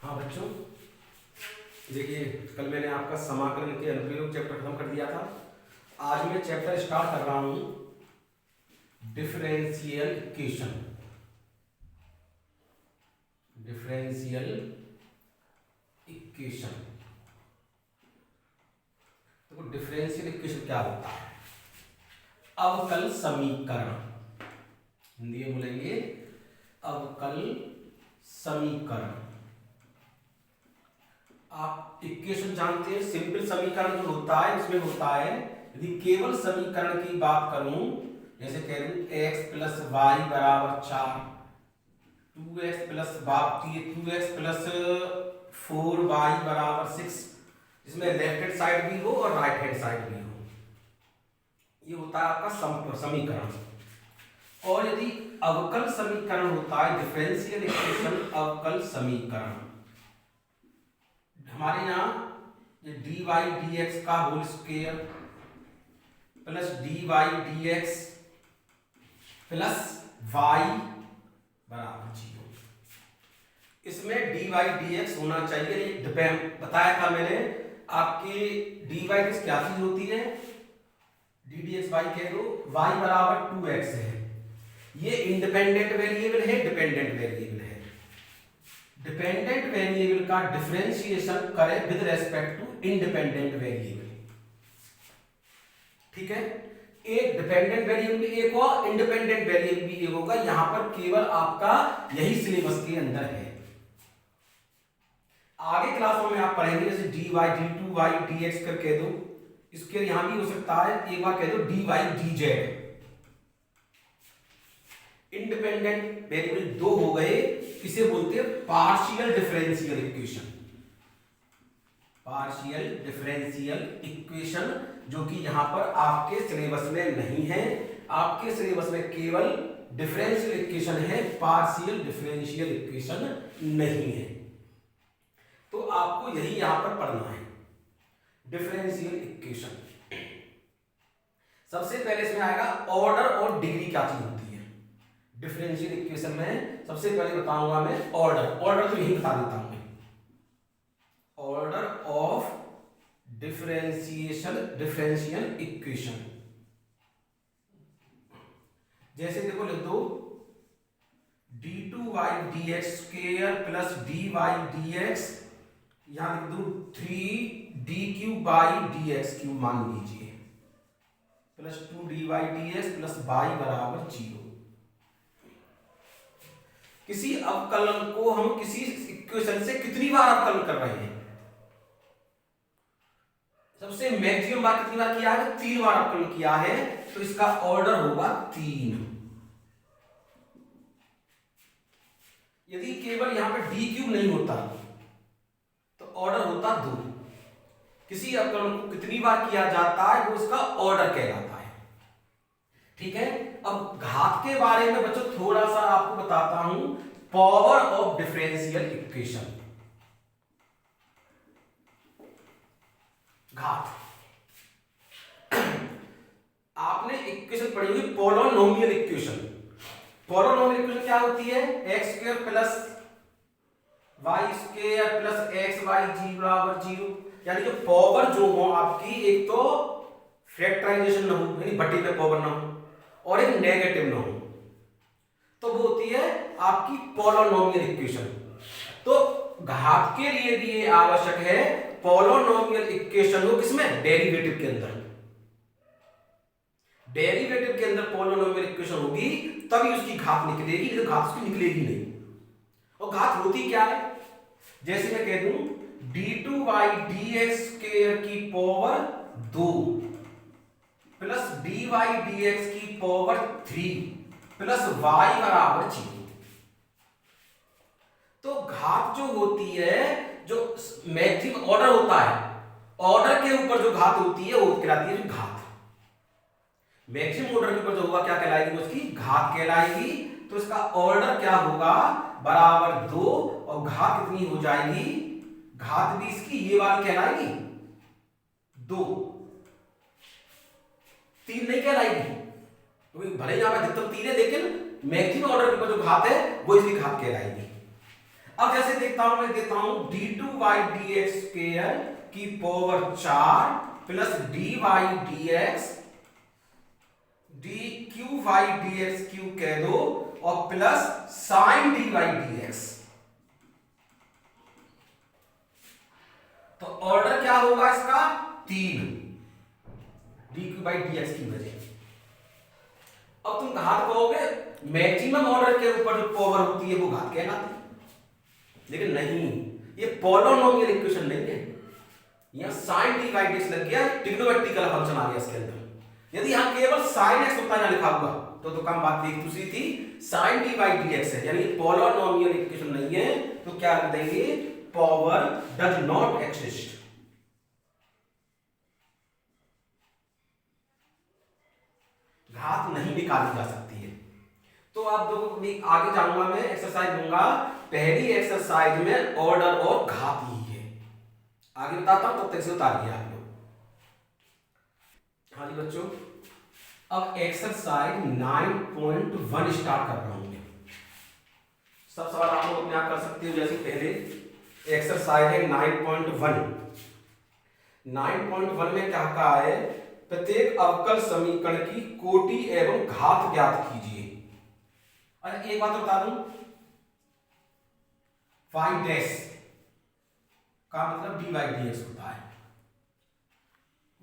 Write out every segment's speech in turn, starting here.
हाँ बच्चों, देखिए कल मैंने आपका समाकलन के अनुप्रयोग चैप्टर खत्म कर दिया था। आज मैं चैप्टर स्टार्ट कर रहा हूँ डिफरेंशियल इक्वेशन। डिफरेंशियल इक्वेशन, तो डिफरेंशियल इक्वेशन क्या होता है? अवकल समीकरण, हिंदी में बोलेंगे अवकल समीकरण। आप इक्वेशन जानते हैं, सिंपल समीकरण जो होता है उसमें होता है, यदि केवल समीकरण की बात करूं, जैसे कह दूं x प्लस वाई बराबर 4, 2x plus 2x plus 4y बराबर 6, इसमें लेफ्ट हैंड साइड भी हो और राइट हैंड साइड भी हो, ये होता है आपका समीकरण। और यदि अवकल समीकरण होता है डिफरेंशियल इक्वेशन, अवकल समीकरण, हमारे यहाँ ये dy dx का whole square plus dy dx plus y बराबर 0, इसमें dy dx होना चाहिए। डिपेंड बताया था मैंने आपके dy dx क्या चीज होती है, d dx y कह दो, y बराबर 2x है, ये इंडिपेंडेंट वेरिएबल है, डिपेंडेंट वेरिएबल है। डिपेंडेंट वेरिएबल का डिफरेंशिएशन करें with respect to independent variable, ठीक है। एक डिपेंडेंट वेरिएबल एक हो, इंडिपेंडेंट वेरिएबल भी एक होगा। यहां पर केवल आपका यही सिलेबस के अंदर है। आगे क्लासों में आप पढ़ेंगे, जैसे dy d2y dx कर कह दो, इसके यहां भी हो सकता है, एक बार कह दो dy dz। इंडिपेंडेंट वेरिएबल दो हो गए, इसे बोलते हैं partial differential equation. Partial differential equation, जो कि यहां पर आपके सिलेबस में नहीं है। आपके सिलेबस में केवल डिफरेंशियल इक्वेशन है, पार्शियल डिफरेंशियल इक्वेशन नहीं है। तो आपको यही यहां पर पढ़ना है, डिफरेंशियल इक्वेशन। सबसे पहले इसमें आएगा ऑर्डर और डिग्री क्या चीज होती है। डिफरेंशियल इक्वेशन में सबसे पहले बताऊंगा मैं ऑर्डर तो यही बता देता हूं मैं, ऑर्डर ऑफ डिफरेंशियल इक्वेशन। जैसे देखो, लिख दो d2y dx square plus dy dx, यहां लिख दो 3d3 बाई dx क्यूब मान लीजिए, plus 2dy dx plus y बराबर 0। किसी अवकलन को हम किसी इक्वेशन से कितनी बार अवकलन कर रहे हैं? सबसे मैक्सिमम बार कितनी बार किया है? 3 बार अवकलन किया है, तो इसका ऑर्डर होगा 3। यदि केवल यहां पे डी क्यूब नहीं होता तो ऑर्डर होता 2। किसी अवकलन को कितनी बार किया जाता है वो उसका ऑर्डर कहलाता है, ठीक है। अब घात के बारे में बच्चों थोड़ा सा आपको बताता हूं, पावर ऑफ डिफरेंशियल इक्वेशन। घात, आपने इक्वेशन पढ़ी हुई पॉलिनोमियल इक्वेशन। पॉलिनोमियल इक्वेशन क्या होती है? X square plus Y square plus X Y G बराबर 0, यानी कि पावर जो हो आपकी, एक तो फैक्टराइजेशन ना हो, यानी बटे में पावर ना हो, और एक नेगेटिव ना हो, तो वो होती है आपकी पॉलिनोमियल इक्वेशन। तो घात के लिए भी ये आवश्यक है पॉलिनोमियल इक्वेशन हो, किसमें? डेरिवेटिव के अंदर। डेरिवेटिव के अंदर पॉलिनोमियल इक्वेशन होगी तभी उसकी घात निकलेगी, नहीं तो घात उसकी निकलेगी नहीं। और घात होती क्या है? जैसे मैं कह दूं d2y dx स्क्वायर की पावर 2 प्लस dy dx की पावर 3 प्लस y बराबर 0। तो घात जो होती है, जो मैक्सिमम ऑर्डर होता है, ऑर्डर के ऊपर जो घात होती है वो कहलाती है घात। मैक्सिमम ऑर्डर के ऊपर जो होगा क्या कहलाएगी? उसकी घात कहलाएगी। तो इसका ऑर्डर क्या होगा? बराबर 2, और घात कितनी हो जाएगी? घात भी इसकी ये वाली कहलाएगी 2, 3 नहीं कहलाएगी। तो भले यहां पर अधिकतम 3 है, लेकिन मैक्सिमम ऑर्डर के ऊपर जो घात है वो इसकी घात कहलाएगी। अब जैसे देखता हूं, मैं देता हूं d2/dx स्क्वायर की power 4 plus dy/dx dq/dx Q कह दो और प्लस sin dy/dx। तो ऑर्डर क्या होगा इसका 3 dq/dx की वजह। अब तुम घात कहोगे मैक्सिमम ऑर्डर के ऊपर जो पावर होती है वो घात कहलाती है, लेकिन नहीं, ये पॉलिनोमियल इक्वेशन नहीं है। यहां sin dy/dx लग गया, ट्रिग्नोमेट्रिकल फंक्शन आ गया इसके अंदर। यदि यहां केवल sin x होता यहां लिखा हुआ तो काम बात एक दूसरी थी। sin dy/dx है, यानी पॉलिनोमियल इक्वेशन नहीं है, तो क्या लिख देंगे, पावर डज नॉट एक्सिस्ट। घात नहीं निकाली जा सकती है। तो आप लोग आगे जाऊंगा, मैं एक्सरसाइज दूंगा, पहली एक्सरसाइज में ऑर्डर और घात ही है, आगे बताता हूं, तब तक से उतारिए आप लोग। हाँ जी बच्चों, अब एक्सरसाइज 9.1 स्टार्ट कर रहा हूं मैं। सब सवाल आप लोग अपने आप कर सकते हो, जैसे पहले एक्सरसाइज है 9.1। 9.1 में क्या कहा है, प्रत्येक अवकल समीकरण की कोटि एवं घात ज्ञात कीजिए। अच्छा एक बात बता दूं, y डैश का मतलब dy/dx होता है,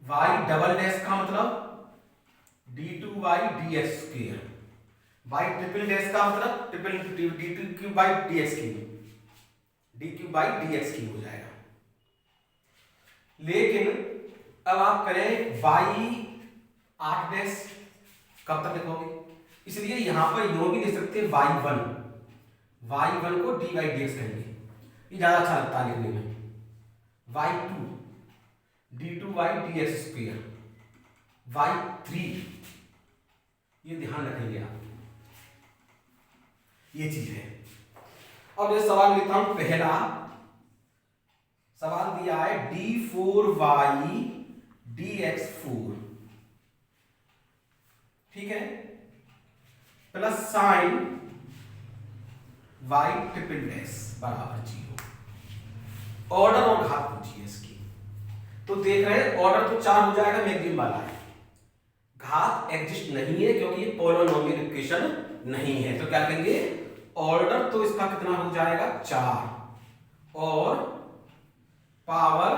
y डबल डैश का मतलब d2/dx square, y triple dash का मतलब d2/dx क्यूब हो जाएगा। लेकिन अब आप करें y 8 डैश, कब तक लिखोगे, इसलिए यहां पर यूं भी लिख सकते हैं y1 को dy/dx कहेंगे, ये ज्यादा अच्छा लगता है लिखने में। y2 d2/dx स्क्वायर, y3 ये ध्यान रखेंगे आप, ये चीज है। अब ये सवाल लिखता हूं, पहला सवाल दिया है d4y dx4, ठीक है, plus sign y triple dash बराबर 0। ऑर्डर और घात पूछिए इसकी, तो देख रहे हैं ऑर्डर तो 4 हो जाएगा, मैक्सिमम वाला है, घात एग्जिस्ट नहीं है क्योंकि ये पॉलिनोमियल इक्वेशन नहीं है। तो क्या कहेंगे, ऑर्डर तो इसका कितना हो जाएगा 4, और पावर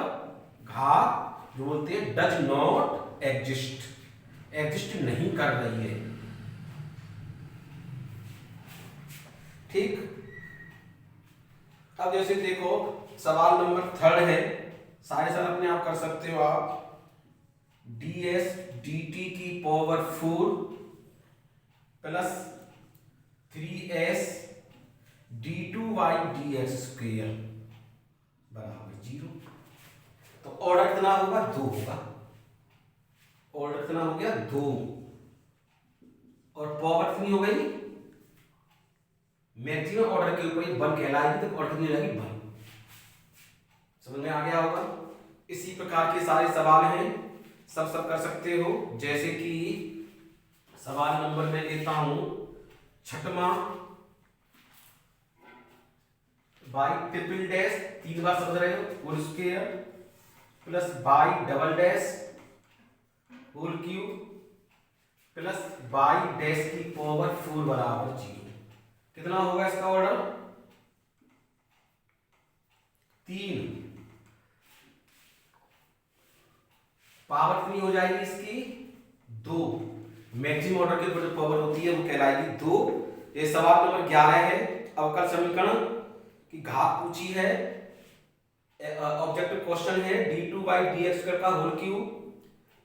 घात जो बोलते हैं डज नॉट एग्जिस्ट, एग्जिस्ट नहीं कर रही है, ठीक। अब जैसे देखो सवाल नंबर 3 है, सारे सवाल अपने आप कर सकते हो आप, ds dt की power 4 plus 3s d2/dx square बराबर 0। तो ऑर्डर कितना होगा 2 होगा, ऑर्डर कितना हो गया 2, और पावर कितनी हो गई, मैक्सिमम ऑर्डर के ऊपर 1 कहलाएगी, तो ऑर्डर कितनी हो जाएगी 1। समझ में आ गया होगा। इसी प्रकार के सारे सवाल हैं, सब कर सकते हो। जैसे कि सवाल नंबर में लेता हूं 6वां, y ट्रिपल डैश 3 बार समझ रहे हो, whole square plus y double dash whole cube plus y dash की पावर 4 बराबर 0। कितना होगा इसका ऑर्डर 3, पावर कितनी हो जाएगी इसकी 2, मैक्सिमम ऑर्डर के ऊपर जो पावर होती है वो कहलाएगी 2। ये सवाल नंबर 11 है, अवकल समीकरण की घात पूछी है, ऑब्जेक्टिव क्वेश्चन है d2/dx स्क्वायर का होल क्यूब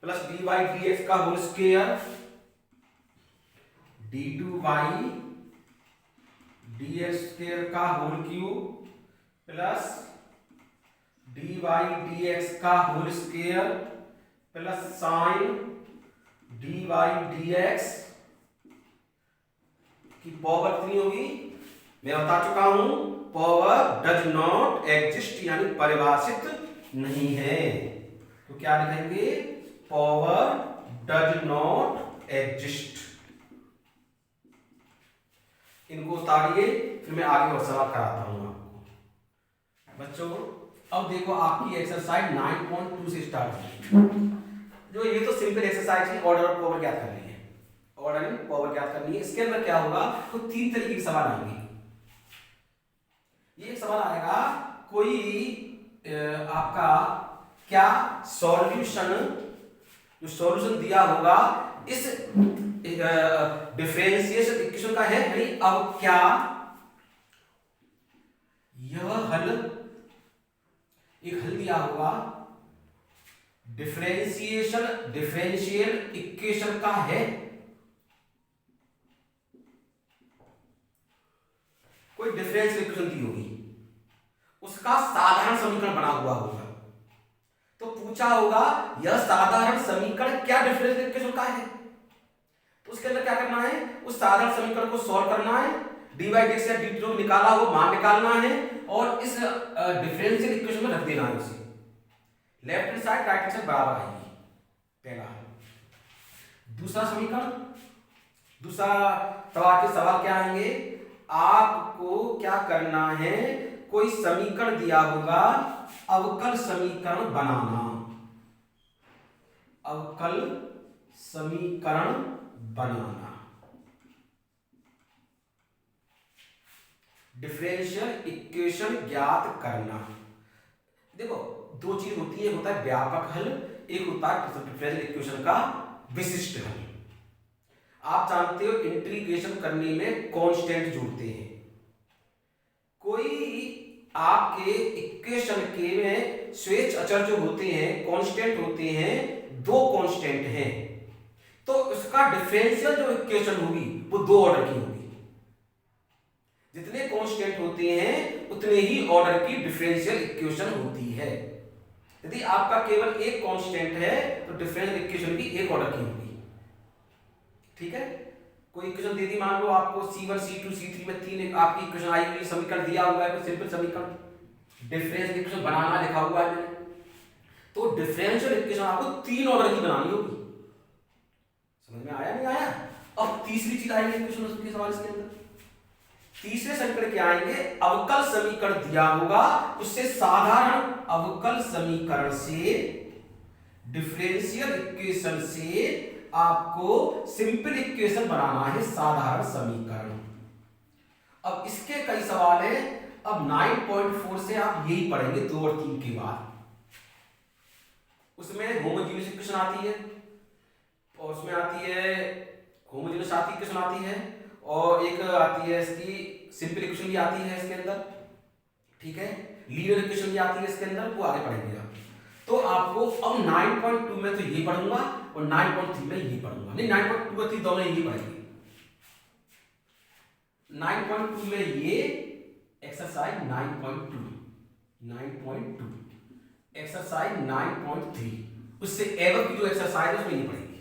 प्लस dy/dx का होल स्क्वायर, d2/dx स्क्वायर का होल क्यूब प्लस dy/dx का whole square plus sign dy/dx की पावर कितनी होगी, मैं बता चुका हूं, पावर डज नॉट एग्जिस्ट यानी परिभाषित नहीं है। तो क्या लिखेंगे, पावर डज नॉट एग्जिस्ट। इनको उतारिए, फिर मैं आगे और सवाल कराता हूं आपको। अब देखो आपकी एक्सरसाइज 9.2 से स्टार्ट होगी। जो ये तो सिंपल एक्सरसाइज है, ऑर्डर ऑफ पावर ज्ञात करनी है, ऑर्डर इन पावर ज्ञात करनी है। इसके अंदर क्या होगा, तो 3 तरीके के सवाल आएंगे। ये एक सवाल आएगा कोई आपका क्या सॉल्यूशन, जो सॉल्यूशन दिया होगा इस डिफरेंशिएशन इक्वेशन का है, यानी अब क्या यह हल, एक हल दिया होगा डिफरेंशियल इक्वेशन का है, कोई डिफरेंशियल इक्वेशन दी होगी, उसका साधारण समीकरण बना हुआ होगा। तो पूछा होगा यह साधारण समीकरण क्या डिफरेंशियल इक्वेशन का है, तो उसके अंदर क्या करना है, उस साधारण समीकरण को सॉल्व करना है, डी बाई डी एक्स या डी जो निकाला वो मान निकालना है और इस डिफरेंशियल इक्वेशन में रख देना है उसे। Left hand side right hand side बराबर आएगी, पहला। दूसरा समीकरण, दूसरा सवाल क्या आएंगे, आपको क्या करना है, कोई समीकरण दिया होगा, अवकल समीकरण बनाना, अवकल समीकरण बनाना, डिफरेंशियल इक्वेशन ज्ञात करना। देखो दो चीज होती है, एक होता है व्यापक हल, एक होता है डिफरेंशियल इक्वेशन का विशिष्ट हल। आप जानते हो इंटीग्रेशन करने में कांस्टेंट जोड़ते हैं, कोई आपके इक्वेशन के में स्वेच्छ अचर जो होते हैं, कांस्टेंट होते हैं, 2 कांस्टेंट हैं, तो उसका डिफरेंशियल जो इक्वेशन होगी वो 2 ऑर्डर की होगी। जितने कांस्टेंट होते हैं उतने ही ऑर्डर की डिफरेंशियल इक्वेशन होती है। यदि आपका केवल एक कांस्टेंट है तो डिफरेंशियल इक्वेशन भी 1 ऑर्डर की होगी। ठीक है, कोई इक्वेशन दे दी, मान लो आपको C1 C2 C3 में 3 आपकी इक्वेशन आई हुई, समीकरण दिया हुआ है, कोई सिंपल समीकरण, डिफरेंशियल इक्वेशन बनाना लिखा हुआ है मैंने, तो डिफरेंशियल इक्वेशन आपको 3 ऑर्डर की बनानी होगी। समझ में आया नहीं आया? अब तीसरी चीज आएगी इक्वेशन के सवाल इसके अंदर, तीसरे समीकरण क्या आएंगे, अवकल समीकरण दिया होगा, उससे साधारण अवकल समीकरण से, डिफरेंशियल इक्वेशन से आपको सिंपल इक्वेशन बनाना है, साधारण समीकरण। अब इसके कई सवाल हैं। अब 9.4 से आप यही पढ़ेंगे 2 और 3 के बाद। उसमें होमोजेनियस इक्वेशन आती है, और उसमें आती है होमोजेनियस इक्वेशन आती है, और एक आती है इसकी सिंपल इक्वेशन भी आती है इसके अंदर। ठीक है, लीनियर इक्वेशन भी आती है इसके अंदर, वो आगे पढ़ेंगे आप। तो आपको अब 9.2 में तो ये पढ़ूंगा और 9.3 में ये पढ़ूंगा, नहीं 9.2 और 3 दोनों ये पढ़ेंगे। 9.2 में ये एक्सरसाइज 9.2 एक्सरसाइज 9.3, उससे एवर की जो एक्सरसाइज है उसमें ये पढ़ेंगे।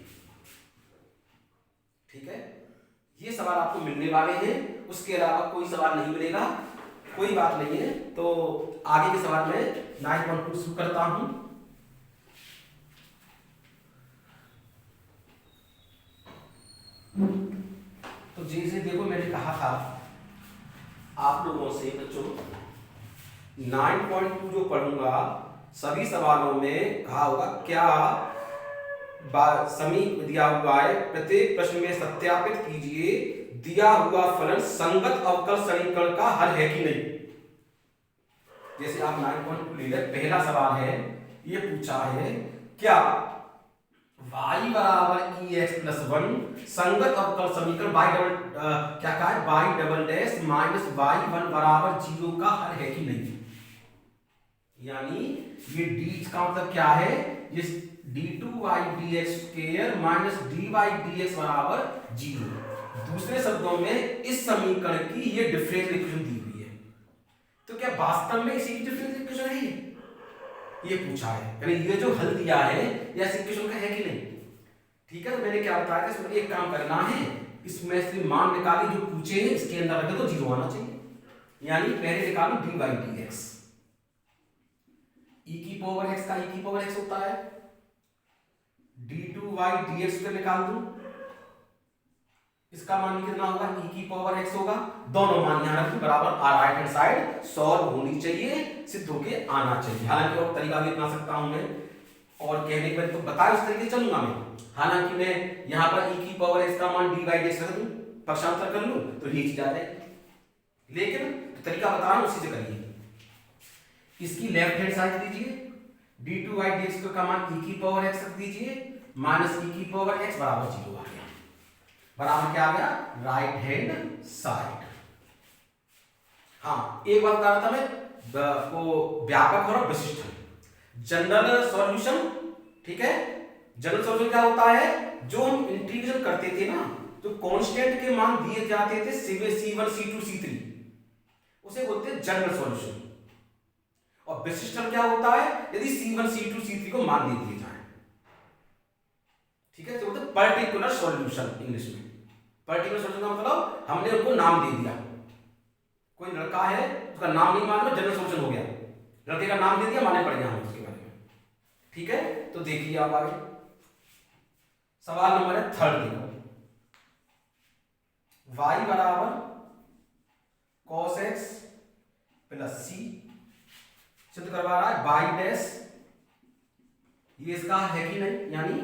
ठीक है, ये सवाल आपको मिलने वाले हैं, उसके अलावा कोई सवाल नहीं मिलेगा, कोई बात नहीं है। तो आगे के सवाल में 9.2 शुरू करता हूं। तो जैसे देखो मैंने कहा था आप लोगों से बच्चों, 9.2 जो पढ़ूंगा सभी सवालों में कहा होगा क्या समीकरण दिया हुआ है, प्रत्येक प्रश्न में सत्यापित कीजिए दिया हुआ फलन संगत अवकल समीकरण का हल है कि नहीं। जैसे आप 9.2 ले लें, पहला सवाल है, ये पूछा है क्या y बराबर ex प्लस 1 संगत अवकल समीकरण y डबल क्या कहा है, y double dash minus y1 बराबर 0 का हल है कि नहीं। यानी ये d का मतलब क्या है, ये d2y dx square minus dy dx बराबर 0। दूसरे शब्दों में इस समीकरण की ये डिफरेंशियल इक्वेशन दी हुई है, तो क्या वास्तव में इसी की डिफरेंशियल इक्वेशन है ये पूछा है, यानी ये जो हल दिया है या इस इक्वेशन का है कि नहीं। ठीक है, तो मैंने क्या बताया था, इसमें एक काम करना है, इसमें से मान निकाली जो पूछे हैं इसके अंदर रखे तो 0 आना चाहिए, यानी पहले निकालो dy dx, e की पावर x का e की पावर x होता है, d2y dx पे निकाल दूं, इसका मान भी कितना होगा, e की पावर x होगा। दोनों मान यहाँ रखें बराबर, और राइट हैंड साइड सॉल्व होनी चाहिए, सिद्ध होके आना चाहिए। हालांकि और तरीका भी अपना सकता हूं मैं, और कहने के बाद तो बताया उस तरीके चलूंगा मैं। हालांकि मैं यहाँ पर e की पावर x का मान d बाई dx रख दूं, पक्षांतर कर लूं तो ये चीज आ जाएगी। लेकिन तरीका बता रहा हूं, उसी से करिए। इसकी लेफ्ट हैंड साइड दीजिए, d2 बाई dx का मान e की पावर x रख दीजिए, माइनस e की पावर x बराबर 0 आ गया। बराबर क्या आ गया, राइट हैंड साइड। हाँ, एक बात बता रहा था मैं को, व्यापक और विशिष्ट जनरल सॉल्यूशन। ठीक है, जनरल सॉल्यूशन क्या होता है, जो हम इंटीग्रेशन करते थे ना, तो कांस्टेंट के मान दिए जाते थे C1 C2 C3, उसे बोलते हैं जनरल सॉल्यूशन। और विशिष्ट क्या होता है, यदि C1 C2 C3 को मान दे दिए जाए। ठीक है, तो बोलते हैं पर्टिकुलर सॉल्यूशन। इंग्लिश में पर्टिकुलर सॉल्यूशन का मतलब हमने उनको नाम दे दिया। कोई लड़का है, उसका नाम नहीं मालूम, जनरल सॉल्यूशन हो गया, लड़के का नाम दे दिया, माने पड़ गया हम उसके बारे में। ठीक है, तो देखिए आप आगे सवाल नंबर है थर्ड। देखो y बराबर cos x प्लस c सिद्ध करवा रहा है बाई डैश, ये इसका है कि नहीं, यानी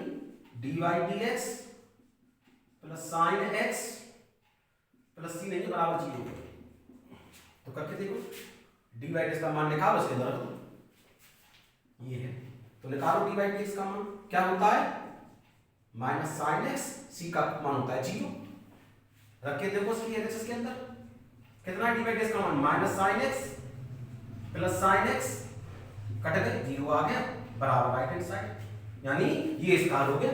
dy dx plus sine x plus c नहीं है बराबर 0। तो करके देखो, dy dx का मान निकालो, उसके अंदर ये है, तो निकालो dy dx का मान क्या होता है, माइनस साइन x, c का मान होता है 0। रख के देखो इसकी एलएचएस के अंदर कितना dy dx का मान, minus sine x plus sine x, cut गए 0 आ गया, बराबर राइट हैंड साइड, यानी ये इसका हो गया।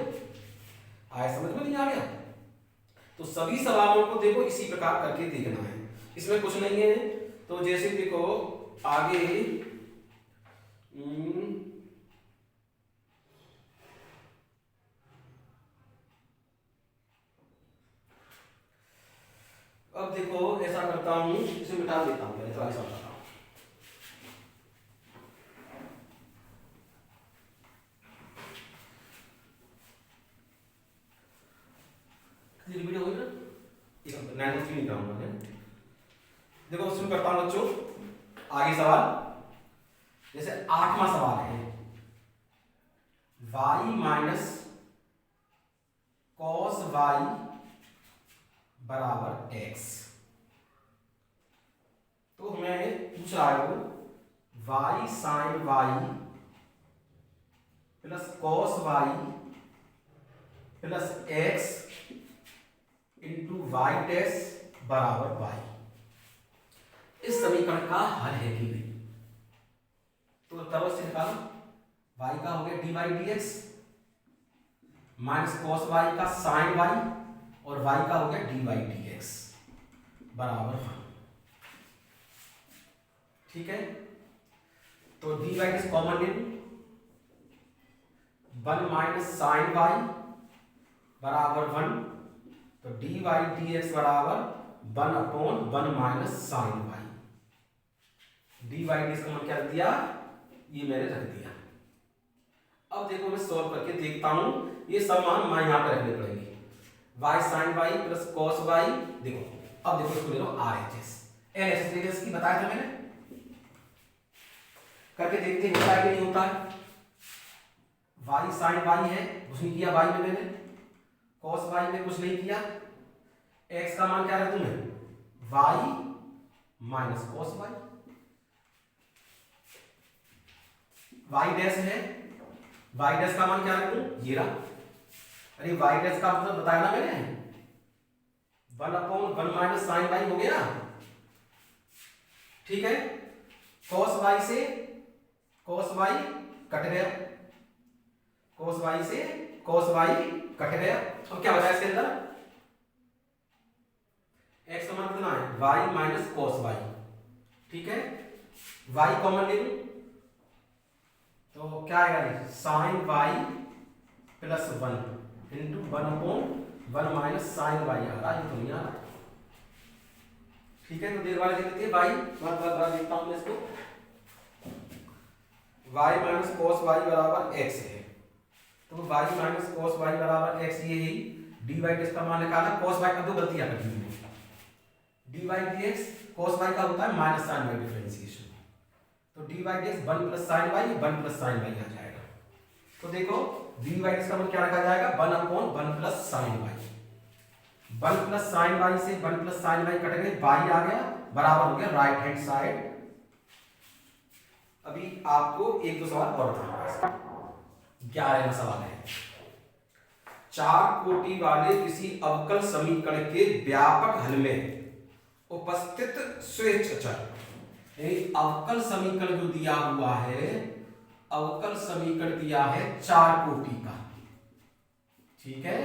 आया समझ में, नहीं आ गया? तो सभी सवालों को देखो इसी प्रकार करके देखना है, इसमें कुछ नहीं है। तो जैसे देखो आगे अब देखो ऐसा करता हूं, इसे मिटा देता हूं, पहले तो ऐसा करता हूं। वीडियो होगी ना, 93 निकालूंगा। देखो शुरू करता हूं बच्चों, आगे सवाल जैसे 8वां सवाल है, y माइनस कॉस y बराबर x। तो हमें पूछ रहा है वो y sine y plus cos y plus x into y dash बराबर y। इस समीकरण का हल है कि नहीं, तो तब से निकालो, y का हो गया dy dx minus cos y का साइन y, और y का हो गया dy dx बराबर 1। ठीक है, तो dy dx कॉमन ले लूं, 1 माइनस साइन y बराबर 1, तो dy dx बराबर 1/1 minus sine y। dy dx का मान क्या रख दिया, ये मैंने रख दिया। अब देखो मैं सॉल्व करके देखता हूं, ये सब मान मैं यहां पे रखने पड़ेंगे, y sine y plus cos y। देखो अब देखो इसको ले लो RHS LHS की बताया था मैंने, करके देखते हैं होता है कि नहीं होता है। y साइन y है, कुछ नहीं किया y में मैंने, cos y में कुछ नहीं किया, x का मान क्या रख दूं मैं, y minus cos y, y dash है, y डैश का मान क्या रख दूं, ये रहा। अरे y डैश का मतलब बताया ना मैंने, 1/1 माइनस साइन y हो गया। ठीक है, cos y से cos y कट गया, cos y से cos y कट गया। अब क्या बचा इसके अंदर, x का मान कितना है, y माइनस cos y। ठीक है, y कॉमन ले लूं, तो क्या आएगा, sine y plus 1 into 1/1 minus sine y आ रहा है, ये तो नहीं आ रहा। ठीक है, तो देर वाले देख लेते हैं y, बार देखता हूं मैं इसको, y माइनस cos y बराबर x है, तो y माइनस cos y बराबर x ये ही डी वाई डी एक्स का मान निकाला, cos y का दो गलतियां कर दी मैंने, D Y D X cos y का होता है माइनस साइन वाई डिफरेंशिएशन, तो D Y D X 1 plus sine Y 1 plus sine Y आ जाएगा। तो देखो डी वाई एक्स का मान क्या रखा जाएगा 1 upon 1 plus sine Y, 1 plus sine y से 1 प्लस साइन वाई कट गए, वाई आ गया बराबर हो गया राइट हैंड साइड। अभी आपको एक दो सवाल और बताऊंगा, 11वां सवाल है, चार कोटि वाले किसी अवकल समीकरण के व्यापक हल में उपस्थित स्वेच्छ अचर, अवकल समीकरण जो दिया हुआ है, अवकल समीकरण दिया है चार कोटि का, ठीक है,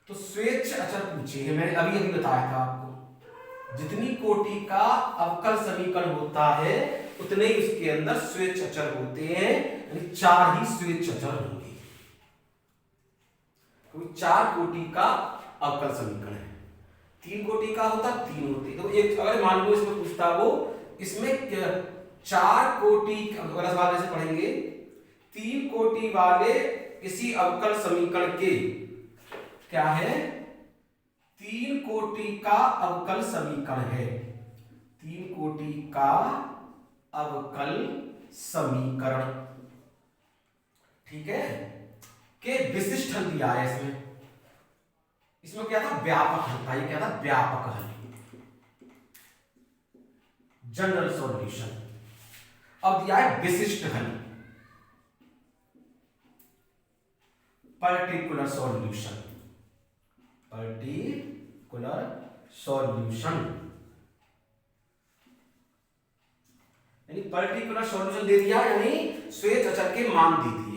तो स्वेच्छ अचर पूछे हैं, मैंने अभी अभी बताया था आपको, जितनी कोटि का अवकल समीकरण होता है उतने ही उसके अंदर स्वेच्छ अचर होते हैं, यानी चार ही स्वेच्छ अचर होंगे, क्योंकि चार कोटि का अवकल समीकरण है, तीन कोटि का होता तीन होते, तो एक अगर मान लो इसमें पूछता वो इसमें चार कोटि, अगला सवाल ऐसे पढ़ेंगे, तीन कोटि वाले किसी अवकल समीकरण के क्या है, तीन कोटि का अवकल समीकरण है, तीन कोटि का अवकल समीकरण, ठीक है, के विशिष्ट हल दिया है इसमें, इसमें क्या था व्यापक हल था, ये क्या था व्यापक हल, जनरल सॉल्यूशन। अब दिया है विशिष्ट हल, पर्टिकुलर सॉल्यूशन, पर्टिकुलर सॉल्यूशन, यानी पर्टिकुलर सॉल्यूशन दे दिया, यानी स्वेच्छ अचर के मान दे दिए।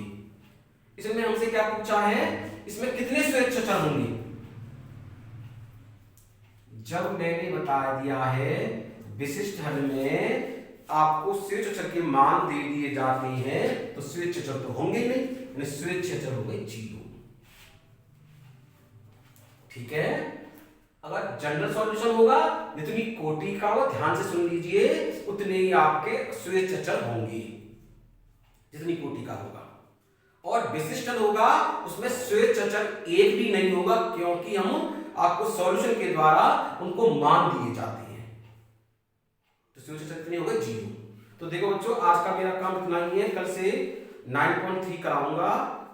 इसमें हमसे क्या पूछा है, इसमें कितने स्वेच्छ अचर होंगे, जब मैंने बता दिया है विशिष्ट हल में आपको स्वेच्छ अचर के मान दे दिए जाते हैं, तो स्वेच्छ अचर तो होंगे नहीं, यानी स्वेच्छ अचर हो गए 0, ठीक है। अगर जनरल सॉल्यूशन होगा, जितनी कोटि का हो, ध्यान से सुन लीजिए, उतने ही आपके स्वेच्छ अचर होंगे, जितनी कोटि का होगा, और विशिष्ट होगा उसमें स्वेच्छ अचर एक भी नहीं होगा, क्योंकि हम आपको सॉल्यूशन के द्वारा उनको मान दिए जाते हैं, तो स्वेच्छ अचर कितने हो गए 0। तो देखो बच्चों, आज का मेरा काम इतना ही है, कल से 9.3 कराऊंगा,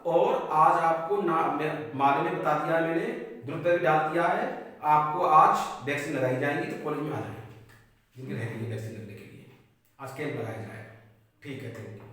और आज आपको माले में बता दिया है मैंने, ग्रुप पे भी डाल दिया है, आपको आज वैक्सीन लगाई जाएगी, तो कॉलेज में आ जाए जिनकी रहती है वैक्सीन लगने के लिए, आज कैंप लगाया जाएगा, ठीक है, थैंक यू।